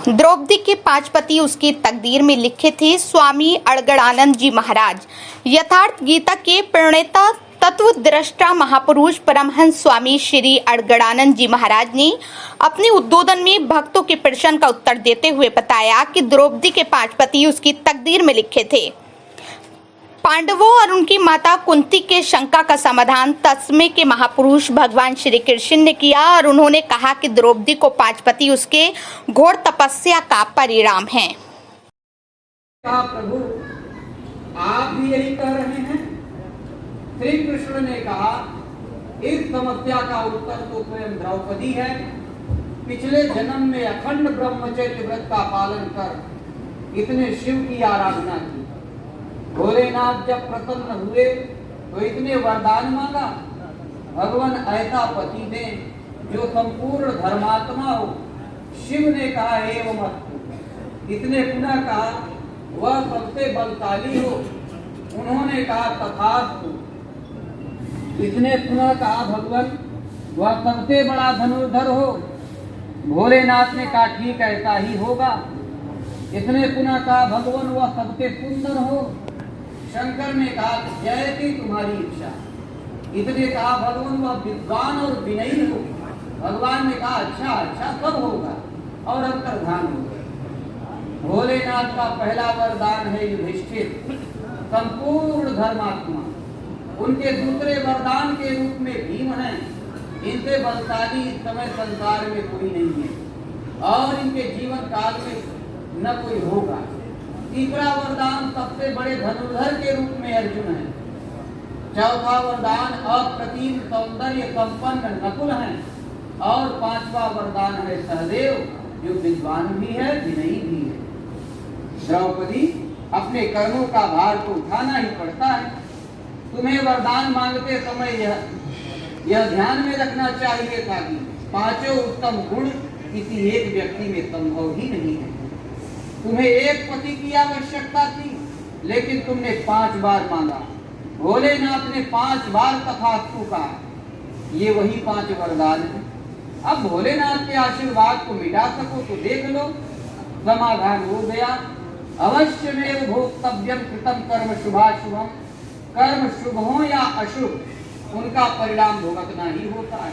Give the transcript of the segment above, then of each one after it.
द्रौपदी के 5 पति उसकी तकदीर में लिखे थे। स्वामी अड़गड़ानंद जी महाराज यथार्थ गीता के प्रणेता तत्वदृष्टा महापुरुष परमहंस स्वामी श्री अड़गड़ानंद जी महाराज ने अपने उद्बोधन में भक्तों के प्रश्न का उत्तर देते हुए बताया कि द्रौपदी के 5 पति उसकी तकदीर में लिखे थे। पांडवों और उनकी माता कुंती के शंका का समाधान तत्समय के महापुरुष भगवान श्री कृष्ण ने किया और उन्होंने कहा कि द्रौपदी को 5 पति उसके घोर तपस्या का परिणाम है। प्रभु आप भी यही कह रहे हैं? श्री कृष्ण ने कहा इस समस्या का उत्तर तो स्वयं द्रौपदी है। पिछले जन्म में अखंड ब्रह्मचर्य व्रत का पालन कर इतने शिव की आराधना की। भोलेनाथ जब प्रसन्न हुए तो इतने वरदान मांगा। भगवान ऐसा पति दे जो संपूर्ण धर्मात्मा हो। शिव ने कहा एवं अस्तु। इसने पुनः कहा वह सबसे बलशाली हो। उन्होंने कहा तथास्तु। इसने पुनः कहा भगवान वह सबसे बड़ा धनुर्धर हो। भोलेनाथ ने कहा ठीक ऐसा ही होगा। इसने पुनः कहा भगवान वह सबसे सुंदर हो। शंकर ने कहा जयती तुम्हारी इच्छा। इसने कहा भगवान वह विद्वान और विनयी हो। भगवान ने कहा अच्छा अच्छा सब होगा और अंतर्धान होगा। भोलेनाथ का पहला वरदान है युधिष्ठिर, संपूर्ण धर्मात्मा। उनके दूसरे वरदान के रूप में भीम हैं। इनसे बलशाली इस समय संसार में कोई नहीं है और इनके जीवन काल में न कोई होगा। तीसरा वरदान सबसे बड़े धनुर्धर के रूप में अर्जुन है। चौथा वरदान अप्रतिम सौंदर्य संपन्न नकुल है और 5वां वरदान है सहदेव जो विद्वान भी है विनयी भी है। द्रौपदी अपने कर्मों का भार तो उठाना ही पड़ता है। तुम्हें वरदान मांगते समय यह ध्यान में रखना चाहिए था कि 5 उत्तम गुण किसी एक व्यक्ति में संभव ही नहीं है। तुम्हें एक पति की आवश्यकता थी लेकिन तुमने 5 बार मांगा। भोलेनाथ ने 5 बार तथास्तु कहा। ये वही 5 वरदान है। अब भोलेनाथ के आशीर्वाद को मिटा सको तो देख लो समाधान हो गया। अवश्य में भोक्तव्यम कृतम कर्म शुभाशुभम। कर्म शुभ हो या अशुभ उनका परिणाम भुगतना ही होता है।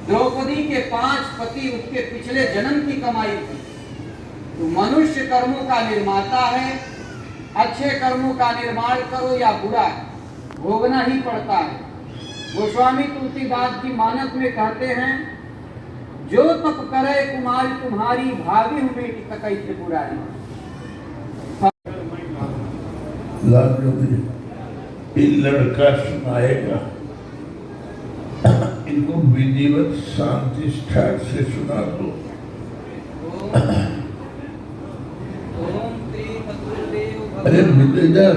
द्रौपदी के 5 पति उसके पिछले जन्म की कमाई थी। तो मनुष्य कर्मों का निर्माता है। अच्छे कर्मों का निर्माण करो या बुरा भोगना ही पड़ता है। गोस्वामी तुलसीदास जी मानस में कहते हैं जो तप करे कुमारी तुम्हारी भागी हूँ बेटी सकई त्रिपुरारी। लड़का सुनाएगा। इनको विधिवत शांति ठाक से सुना दो। अरे विजयदर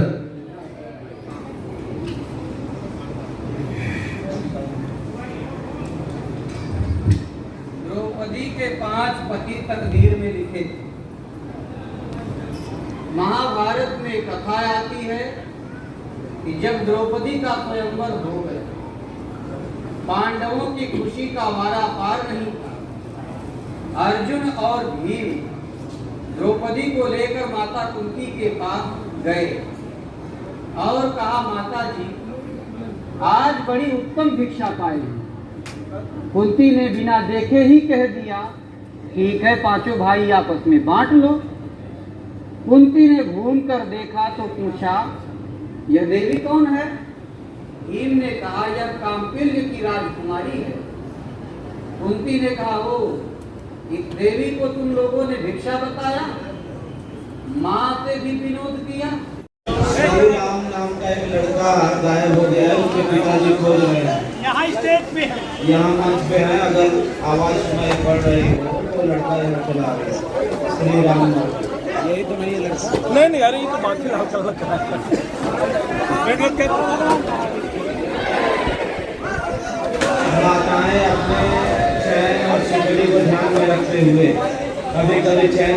द्रौपदी के 5 पति तकदीर में लिखे थे। महाभारत में कथा आती है कि जब द्रौपदी का स्वयंवर हो गया पांडवों की खुशी का वारा पार नहीं था। अर्जुन और भीम द्रौपदी को लेकर माता कुंती के पास गए और कहा माता जी आज बड़ी उत्तम भिक्षा पाई। कुंती ने बिना देखे ही कह दिया ठीक है 5 भाई आपस में बांट लो। कुंती ने घूम कर देखा तो पूछा यह देवी कौन है? भीम ने कहा यह काम्पिल्य की राजकुमारी है। कुंती ने कहा ओ इस देवी को तुम लोगों ने भिक्षा बताया, माँ से भी विनोद किया। श्री राम नाम का एक लड़का गायब हो गया है। उसके पिताजी खोज रहे हैं। यहाँ स्टेज पे है, यहाँ मंच पे है। अगर आवाज सुनाई पड़ रही हो तो लड़का यहाँ चला गया। श्री राम नाम यही तो नहीं है लड़का। नहीं यार ये तो बाकी माताएं अपने चैन और सिकड़ी को ध्यान में रखते हुए कभी कभी चैन